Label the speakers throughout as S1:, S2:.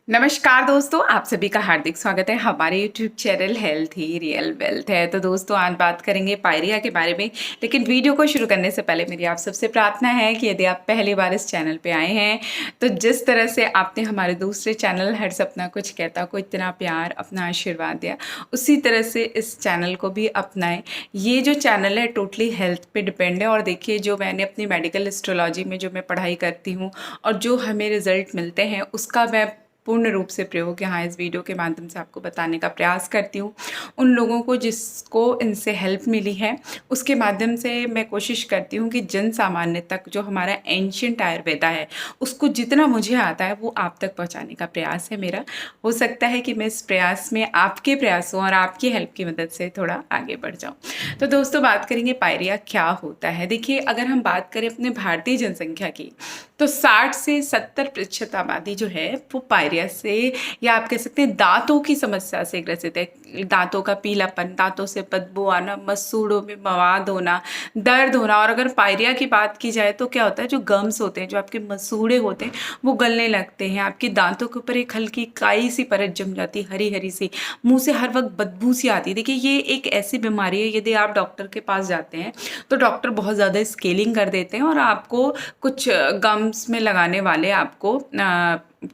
S1: नमस्कार दोस्तों, आप सभी का हार्दिक स्वागत है। हमारे यूट्यूब चैनल हेल्थ ही रियल वेल्थ है। तो दोस्तों आज बात करेंगे पायरिया के बारे में। लेकिन वीडियो को शुरू करने से पहले मेरी आप सबसे प्रार्थना है कि यदि आप पहली बार इस चैनल पे आए हैं तो जिस तरह से आपने हमारे दूसरे चैनल हर सपना कुछ कहता को इतना प्यार अपना आशीर्वाद दिया, उसी तरह से इस चैनल को भी अपनाएं। ये जो चैनल है टोटली हेल्थ पे डिपेंड है। और देखिए, जो मैंने अपनी मेडिकल एस्ट्रोलॉजी में जो मैं पढ़ाई करती हूँ और जो हमें रिजल्ट मिलते हैं उसका मैं पूर्ण रूप से प्रयोग यहाँ इस वीडियो के माध्यम से आपको बताने का प्रयास करती हूँ। उन लोगों को जिसको इनसे हेल्प मिली है उसके माध्यम से मैं कोशिश करती हूँ कि जन सामान्य तक जो हमारा एंशियंट आयुर्वेदा है उसको जितना मुझे आता है वो आप तक पहुँचाने का प्रयास है मेरा। हो सकता है कि मैं इस प्रयास में आपके प्रयासों और आपकी हेल्प की मदद से थोड़ा आगे बढ़ जाऊँ। तो दोस्तों बात करेंगे पायरिया क्या होता है। देखिए, अगर हम बात करें अपने भारतीय जनसंख्या की तो 60 से 70% आबादी जो है वो पायरिया से, या आप कह सकते हैं दांतों की समस्या से ग्रसित है। दांतों का पीलापन, दांतों से बदबू आना, मसूड़ों में मवाद होना, दर्द होना। और अगर पायरिया की बात की जाए तो क्या होता है, जो गम्स होते हैं, जो आपके मसूड़े होते हैं वो गलने लगते हैं। आपके दांतों के ऊपर एक हल्की काई सी परत जम जाती, हरी हरी सी, मुंह से हर वक्त बदबू सी आती है। देखिए, ये एक ऐसी बीमारी है, यदि आप डॉक्टर के पास जाते हैं तो डॉक्टर बहुत ज़्यादा स्केलिंग कर देते हैं और आपको कुछ गम्स में लगाने वाले आपको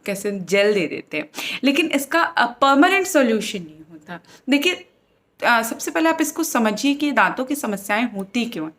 S1: कैसे जेल दे देते हैं, लेकिन इसका परमानेंट सॉल्यूशन नहीं होता। देखिए, सबसे पहले आप इसको समझिए कि दांतों की समस्याएं होती क्यों हैं।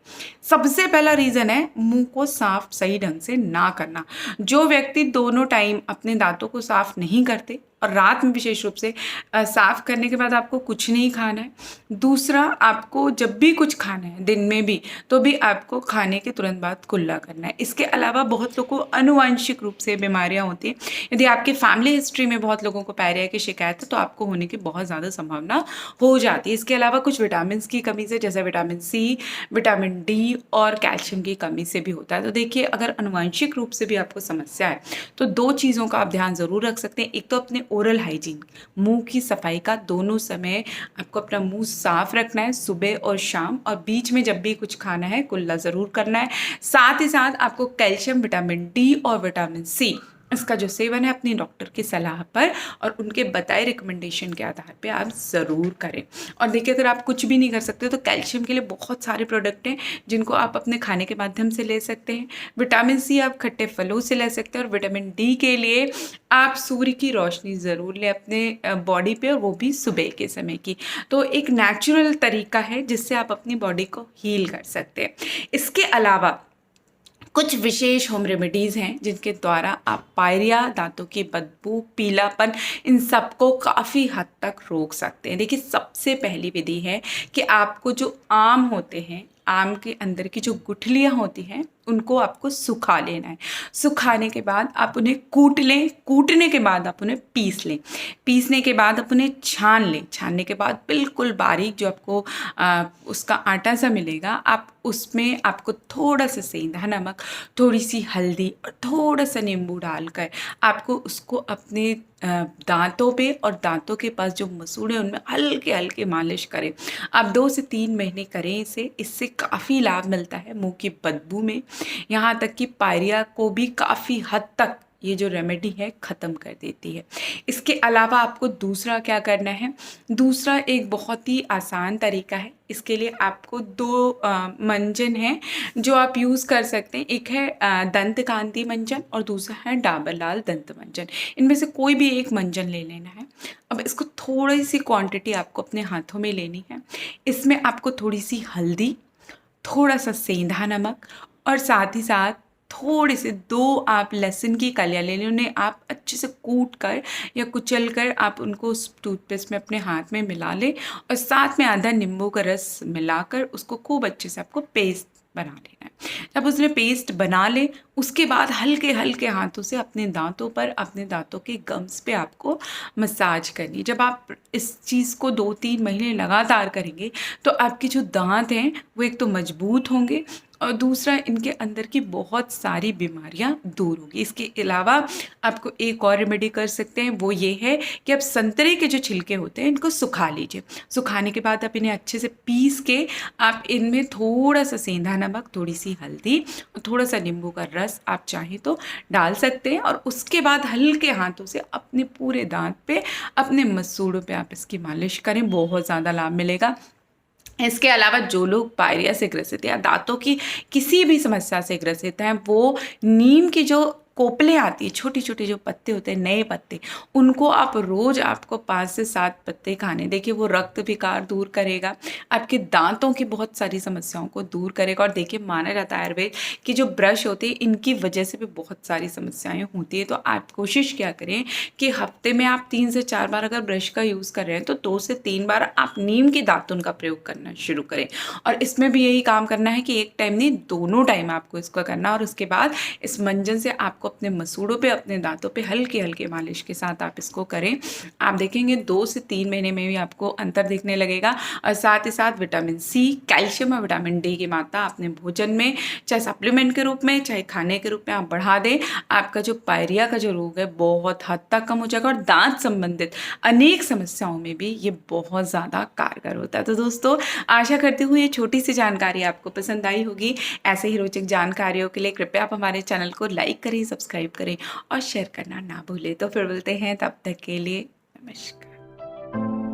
S1: सबसे पहला रीज़न है मुंह को साफ सही ढंग से ना करना। जो व्यक्ति दोनों टाइम अपने दांतों को साफ नहीं करते और रात में विशेष रूप से साफ करने के बाद आपको कुछ नहीं खाना है। दूसरा, आपको जब भी कुछ खाना है दिन में भी, तो भी आपको खाने के तुरंत बाद कुल्ला करना है। इसके अलावा बहुत लोगों को आनुवंशिक रूप से बीमारियां होती हैं। यदि आपके फैमिली हिस्ट्री में बहुत लोगों को पायरिया की शिकायत है तो आपको होने की बहुत ज़्यादा संभावना हो जाती है। इसके अलावा कुछ विटामिन की कमी से, जैसे विटामिन सी, विटामिन डी और कैल्शियम की कमी से भी होता है। तो देखिए, अगर आनुवंशिक रूप से भी आपको समस्या है तो दो चीज़ों का आप ध्यान ज़रूर रख सकते हैं। एक तो अपने ओरल हाइजीन, मुंह की सफाई का दोनों समय आपको अपना मुंह साफ रखना है, सुबह और शाम, और बीच में जब भी कुछ खाना है कुल्ला ज़रूर करना है। साथ ही साथ आपको कैल्शियम, विटामिन डी और विटामिन सी, इसका जो सेवन है अपनी डॉक्टर की सलाह पर और उनके बताए रिकमेंडेशन के आधार पे आप ज़रूर करें। और देखिए, अगर आप कुछ भी नहीं कर सकते तो कैल्शियम के लिए बहुत सारे प्रोडक्ट हैं जिनको आप अपने खाने के माध्यम से ले सकते हैं। विटामिन सी आप खट्टे फलों से ले सकते हैं। और विटामिन डी के लिए आप सूर्य की रोशनी ज़रूर लें अपने बॉडी पे, और वो भी सुबह के समय की। तो एक नेचुरल तरीका है जिससे आप अपनी बॉडी को हील कर सकते हैं। इसके अलावा कुछ विशेष होम रेमेडीज़ हैं जिनके द्वारा आप पायरिया, दांतों की बदबू, पीलापन, इन सबको काफ़ी हद तक रोक सकते हैं। देखिए, सबसे पहली विधि है कि आपको जो आम होते हैं, आम के अंदर की जो गुठलियाँ होती हैं उनको आपको सुखा लेना है। सुखाने के बाद आप उन्हें कूट लें। कूटने के बाद आप उन्हें पीस लें। पीसने के बाद आप उन्हें छान लें। छानने के बाद बिल्कुल बारीक जो आपको उसका आटा सा मिलेगा, आप उसमें आपको थोड़ा सा सेंधा नमक, थोड़ी सी हल्दी और थोड़ा सा नींबू डालकर आपको उसको अपने दांतों पे और दांतों के पास जो मसूड़े हैं उनमें हल्के हल्के मालिश करें। आप 2 से 3 महीने करें इसे। इससे काफ़ी लाभ मिलता है मुंह की बदबू में। यहाँ तक कि पायरिया को भी काफ़ी हद तक ये जो रेमेडी है ख़त्म कर देती है। इसके अलावा आपको दूसरा क्या करना है, दूसरा एक बहुत ही आसान तरीका है। इसके लिए आपको 2 मंजन हैं जो आप यूज़ कर सकते हैं। एक है दंत कांति मंजन और दूसरा है डाबर लाल दंत मंजन। इनमें से कोई भी एक मंजन ले लेना है। अब इसको थोड़ी सी क्वांटिटी आपको अपने हाथों में लेनी है। इसमें आपको थोड़ी सी हल्दी, थोड़ा सा सेंधा नमक और साथ ही साथ थोड़े से 2 आप लहसुन की कलियाँ ले लें। उन्हें आप अच्छे से कूट कर या कुचल कर आप उनको उस टूथपेस्ट में अपने हाथ में मिला लें और साथ में आधा नींबू का रस मिलाकर उसको खूब अच्छे से आपको पेस्ट बना लेना है। जब उसने पेस्ट बना ले उसके बाद हल्के हल्के हाथों से अपने दांतों पर, अपने दांतों के गम्स पे आपको मसाज करनी। जब आप इस चीज़ को 2-3 महीने लगातार करेंगे तो आपके जो दांत हैं वो एक तो मजबूत होंगे और दूसरा इनके अंदर की बहुत सारी बीमारियां दूर होगी। इसके अलावा आपको एक और रेमेडी कर सकते हैं, वो ये है कि आप संतरे के जो छिलके होते हैं इनको सुखा लीजिए। सुखाने के बाद आप इन्हें अच्छे से पीस के आप इनमें थोड़ा सा सेंधा नमक, थोड़ी सी हल्दी और थोड़ा सा नींबू का रस आप चाहें तो डाल सकते हैं, और उसके बाद हल्के हाथों से अपने पूरे दांत पे, अपने मसूड़ों पे आप इसकी मालिश करें, बहुत ज़्यादा लाभ मिलेगा। इसके अलावा जो लोग पायरिया से ग्रसित या दांतों की किसी भी समस्या से ग्रसित हैं, वो नीम की जो कोपले आती है, छोटी छोटी जो पत्ते होते हैं, नए पत्ते, उनको आप रोज आपको 5 से 7 पत्ते खाने। देखिए वो रक्त विकार दूर करेगा, आपके दांतों की बहुत सारी समस्याओं को दूर करेगा। और देखिए माना जाता है आयुर्वेद कि जो ब्रश होते हैं इनकी वजह से भी बहुत सारी समस्याएं होती है। तो आप कोशिश क्या करें कि हफ्ते में आप 3 से 4 बार अगर ब्रश का यूज़ कर रहे हैं तो 2 से 3 बार आप नीम की दातुन का प्रयोग करना शुरू करें। और इसमें भी यही काम करना है कि एक टाइम नहीं, दोनों टाइम आपको इसको करना। और उसके बाद इस मंजन से आपको अपने मसूड़ों पे, अपने दांतों पे हल्के हल्के मालिश के साथ आप इसको करें। आप देखेंगे 2 से 3 महीने में भी आपको अंतर दिखने लगेगा। और साथ ही साथ विटामिन सी, कैल्शियम और विटामिन डी की मात्रा अपने भोजन में, चाहे सप्लीमेंट के रूप में चाहे खाने के रूप में आप बढ़ा दें। आपका जो पायरिया का जो रोग है बहुत हद तक कम हो जाएगा, और दांत संबंधित अनेक समस्याओं में भी ये बहुत ज़्यादा कारगर होता है। तो दोस्तों, आशा करती हूँ ये छोटी सी जानकारी आपको पसंद आई होगी। ऐसे ही रोचक जानकारियों के लिए कृपया आप हमारे चैनल को लाइक करें, सब्सक्राइब करें और शेयर करना ना भूलें। तो फिर मिलते हैं, तब तक के लिए नमस्कार।